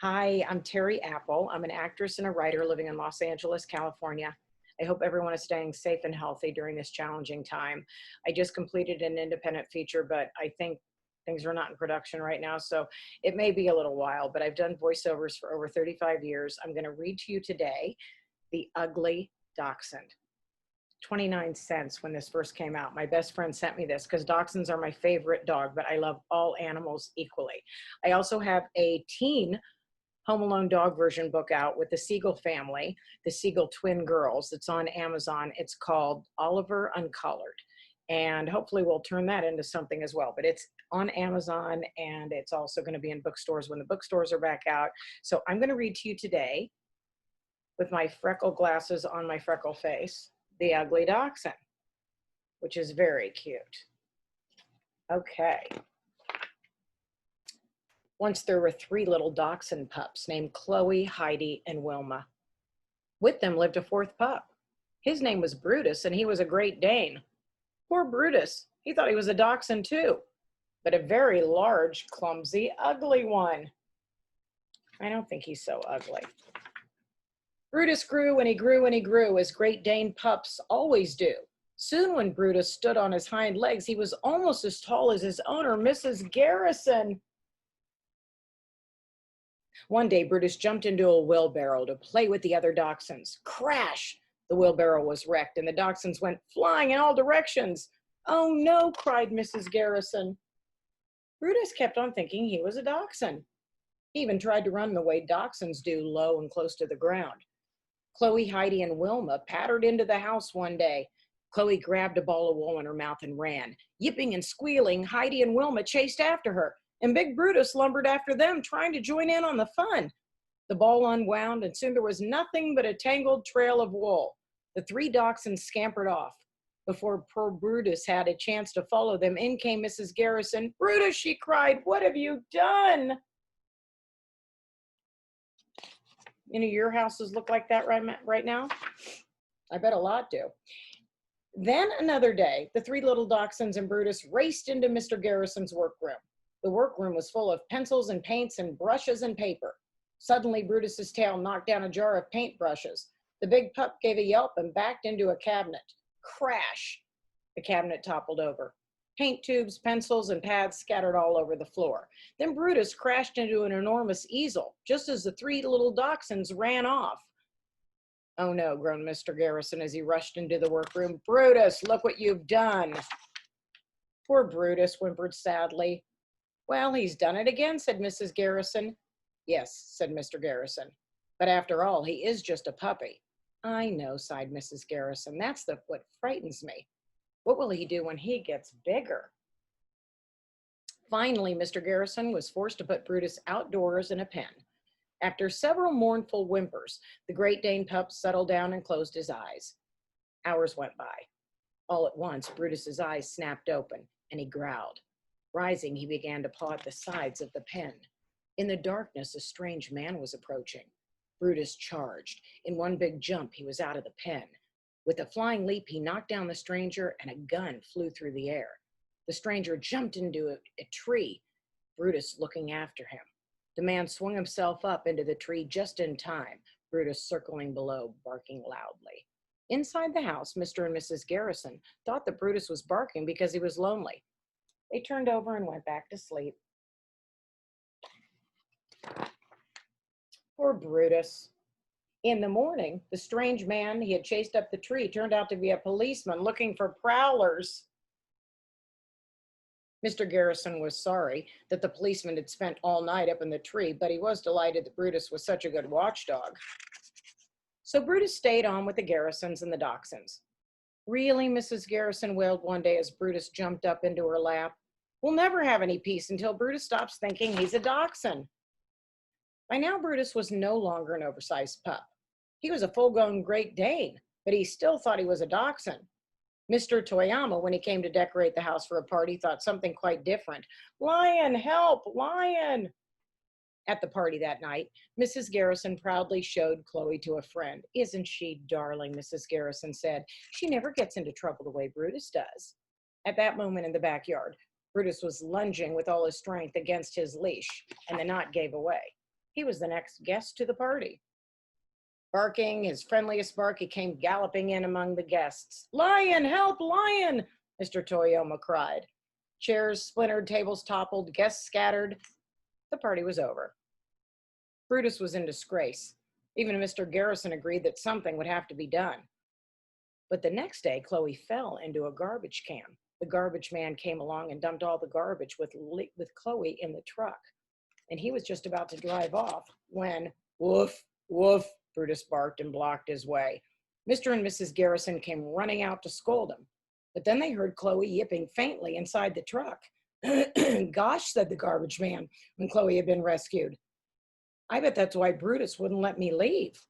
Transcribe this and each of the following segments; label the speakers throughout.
Speaker 1: Hi, I'm Terry Apple. I'm an actress and a writer living in Los Angeles, California. I hope everyone is staying safe and healthy during this challenging time. I just completed an independent feature, but I think things are not in production right now, so it may be a little while, but I've done voiceovers for over 35 years. I'm going to read to you today The Ugly Dachshund. 29 cents when this first came out. My best friend sent me this because dachshunds are my favorite dog, but I love all animals equally. I also have a teen Home Alone dog version book out with the Siegel family, the Siegel twin girls. It's on Amazon. It's called Oliver Uncolored. And hopefully we'll turn that into something as well. But it's on Amazon and it's also going to be in bookstores when the bookstores are back out. So I'm going to read to you today with my freckle glasses on my freckle face, The Ugly Dachshund, which is very cute. Okay. Once there were 3 little dachshund pups named Chloe, Heidi, and Wilma. With them lived a 4th pup. His name was Brutus, and he was a Great Dane. Poor Brutus, he thought he was a dachshund too, but a very large, clumsy, ugly one. I don't think he's so ugly. Brutus grew and he grew and he grew, as Great Dane pups always do. Soon when Brutus stood on his hind legs, he was almost as tall as his owner, Mrs. Garrison. One day, Brutus jumped into a wheelbarrow to play with the other dachshunds. Crash! The wheelbarrow was wrecked, and the dachshunds went flying in all directions. Oh no, cried Mrs. Garrison. Brutus kept on thinking he was a dachshund. He even tried to run the way dachshunds do, low and close to the ground. Chloe, Heidi, and Wilma pattered into the house one day. Chloe grabbed a ball of wool in her mouth and ran. Yipping and squealing, Heidi and Wilma chased after her, and big Brutus lumbered after them, trying to join in on the fun. The ball unwound, and soon there was nothing but a tangled trail of wool. The 3 dachshunds scampered off. Before poor Brutus had a chance to follow them, in came Mrs. Garrison. Brutus, she cried, what have you done? Any of your houses look like that right now? I bet a lot do. Then another day, the 3 little dachshunds and Brutus raced into Mr. Garrison's workroom. The workroom was full of pencils and paints and brushes and paper. Suddenly, Brutus's tail knocked down a jar of paint brushes. The big pup gave a yelp and backed into a cabinet. Crash! The cabinet toppled over. Paint tubes, pencils, and pads scattered all over the floor. Then Brutus crashed into an enormous easel, just as the 3 little dachshunds ran off. Oh no, groaned Mr. Garrison as he rushed into the workroom. Brutus, look what you've done. Poor Brutus whimpered sadly. Well, he's done it again, said Mrs. Garrison. Yes, said Mr. Garrison. But after all, he is just a puppy. I know, sighed Mrs. Garrison. That's what frightens me. What will he do when he gets bigger? Finally, Mr. Garrison was forced to put Brutus outdoors in a pen. After several mournful whimpers, the Great Dane pup settled down and closed his eyes. Hours went by. All at once, Brutus's eyes snapped open, and he growled. Rising, he began to paw at the sides of the pen. In the darkness, a strange man was approaching. Brutus charged. In one big jump, he was out of the pen. With a flying leap, he knocked down the stranger, and a gun flew through the air. The stranger jumped into a tree, Brutus looking after him. The man swung himself up into the tree just in time, Brutus circling below, barking loudly. Inside the house, Mr. and Mrs. Garrison thought that Brutus was barking because he was lonely. They turned over and went back to sleep. Poor Brutus. In the morning, the strange man he had chased up the tree turned out to be a policeman looking for prowlers. Mr. Garrison was sorry that the policeman had spent all night up in the tree, but he was delighted that Brutus was such a good watchdog. So Brutus stayed on with the Garrisons and the dachshunds. Really, Mrs. Garrison wailed one day as Brutus jumped up into her lap. We'll never have any peace until Brutus stops thinking he's a dachshund. By now, Brutus was no longer an oversized pup. He was a full-grown Great Dane, but he still thought he was a dachshund. Mr. Toyama, when he came to decorate the house for a party, thought something quite different. Lion, help, lion! At the party that night, Mrs. Garrison proudly showed Chloe to a friend. Isn't she darling, Mrs. Garrison said. She never gets into trouble the way Brutus does. At that moment in the backyard, Brutus was lunging with all his strength against his leash, and the knot gave away. He was the next guest to the party. Barking his friendliest bark, he came galloping in among the guests. "Lion, help, lion!" Mr. Toyoma cried. Chairs splintered, tables toppled, guests scattered. The party was over. Brutus was in disgrace. Even Mr. Garrison agreed that something would have to be done. But the next day, Chloe fell into a garbage can. The garbage man came along and dumped all the garbage with Chloe in the truck. And he was just about to drive off when, woof, woof, Brutus barked and blocked his way. Mr. and Mrs. Garrison came running out to scold him. But then they heard Chloe yipping faintly inside the truck. "Gosh," said the garbage man when Chloe had been rescued. "I bet that's why Brutus wouldn't let me leave."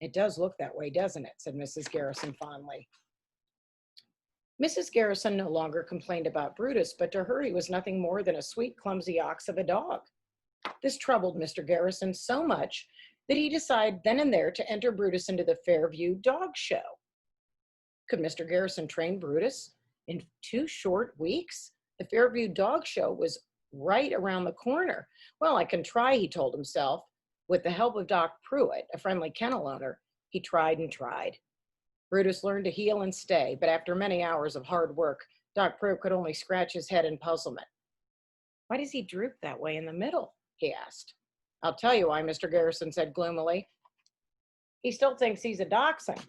Speaker 1: "It does look that way, doesn't it?" said Mrs. Garrison fondly. Mrs. Garrison no longer complained about Brutus, but to her he was nothing more than a sweet, clumsy ox of a dog. This troubled Mr. Garrison so much that he decided then and there to enter Brutus into the Fairview Dog Show. Could Mr. Garrison train Brutus in 2 short weeks? The Fairview Dog Show was right around the corner. "Well, I can try," he told himself. With the help of Doc Pruitt, a friendly kennel owner, he tried and tried. Brutus learned to heel and stay, but after many hours of hard work, Doc Pruitt could only scratch his head in puzzlement. "Why does he droop that way in the middle?" he asked. "I'll tell you why," Mr. Garrison said gloomily. "He still thinks he's a dachshund."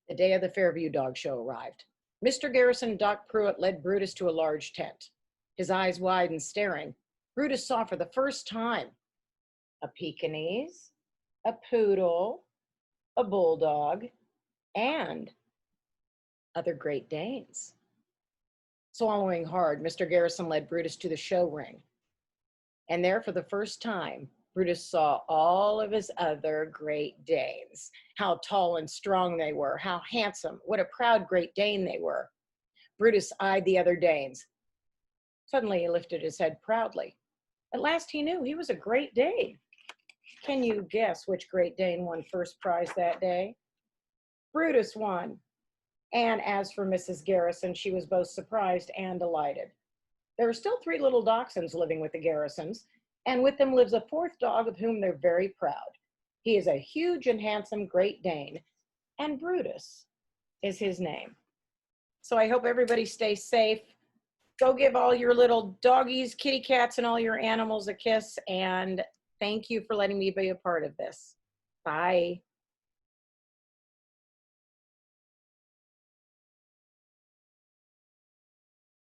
Speaker 1: The day of the Fairview Dog Show arrived. Mr. Garrison and Doc Pruitt led Brutus to a large tent. His eyes wide and staring, Brutus saw for the first time a Pekingese, a poodle, a bulldog, and other Great Danes. Swallowing hard, Mr. Garrison led Brutus to the show ring. And there, for the first time, Brutus saw all of his other Great Danes. How tall and strong they were, how handsome, what a proud Great Dane they were. Brutus eyed the other Danes. Suddenly he lifted his head proudly. At last he knew he was a Great Dane. Can you guess which Great Dane won first prize that day? Brutus won. And as for Mrs. Garrison, she was both surprised and delighted. There are still 3 little dachshunds living with the Garrisons, and with them lives a 4th dog of whom they're very proud. He is a huge and handsome Great Dane, and Brutus is his name. So I hope everybody stays safe. Go give all your little doggies, kitty cats, and all your animals a kiss, and thank you for letting me be a part of this. Bye.